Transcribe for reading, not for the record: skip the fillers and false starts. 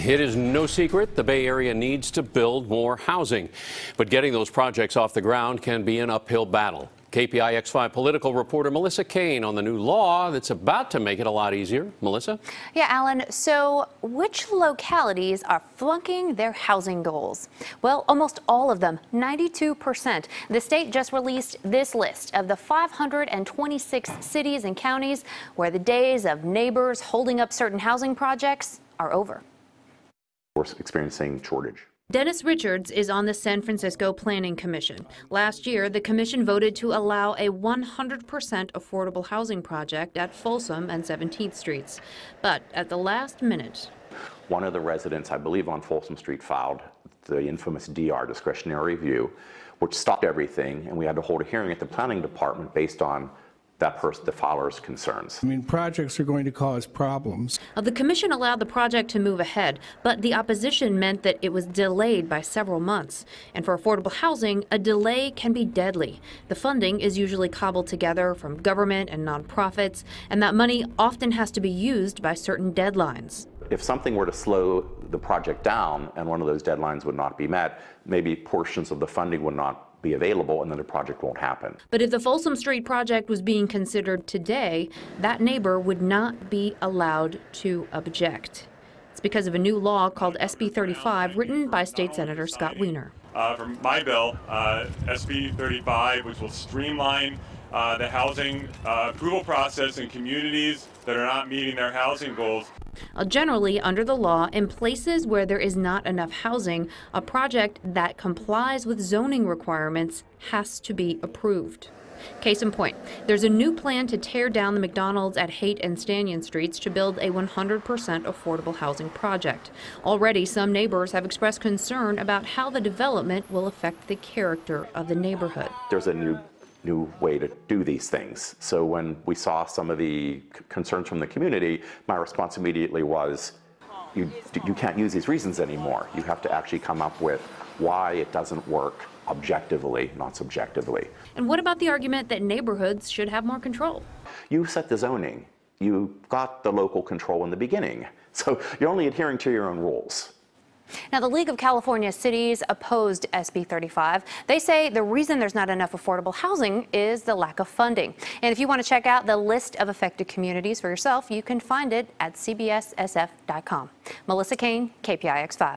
It is no secret the Bay Area needs to build more housing, but getting those projects off the ground can be an uphill battle. KPIX 5 political reporter Melissa Caen on the new law that's about to make it a lot easier. Melissa? Yeah, Alan, so which localities are flunking their housing goals? Well, almost all of them, 92%. The state just released this list of the 526 cities and counties where the days of neighbors holding up certain housing projects are over. We're experiencing shortage. Dennis Richards is on the San Francisco Planning Commission. Last year, the commission voted to allow a 100% affordable housing project at Folsom and 17th Streets. But at the last minute, one of the residents, I believe on Folsom Street, filed the infamous DR, discretionary review, which stopped everything, and we had to hold a hearing at the planning department based on the filer's concerns. I mean, projects are going to cause problems. The commission allowed the project to move ahead, but the opposition meant that it was delayed by several months. And for affordable housing, a delay can be deadly. The funding is usually cobbled together from government and nonprofits, and that money often has to be used by certain deadlines. If something were to slow the project down and one of those deadlines would not be met, maybe portions of the funding would not be available and then the project won't happen. But if the Folsom Street project was being considered today, that neighbor would not be allowed to object. It's because of a new law called SB 35, written by State Senator Scott Wiener. For my bill, SB 35, which will streamline the housing approval process in communities that are not meeting their housing goals. Generally, under the law, in places where there is not enough housing, a project that complies with zoning requirements has to be approved. Case in point, there's a new plan to tear down the McDonald's at Haight and Stanton Streets to build a 100% affordable housing project. Already, some neighbors have expressed concern about how the development will affect the character of the neighborhood. There's a new way to do these things. So when we saw some of the concerns from the community, my response immediately was, you can't use these reasons anymore. You have to actually come up with why it doesn't work objectively, not subjectively. And what about the argument that neighborhoods should have more control? You set the zoning. You got the local control in the beginning. So you're only adhering to your own rules. Now, the League of California Cities opposed SB 35. They say the reason there's not enough affordable housing is the lack of funding. And if you want to check out the list of affected communities for yourself, you can find it at cbssf.com. Melissa Caen, KPIX 5.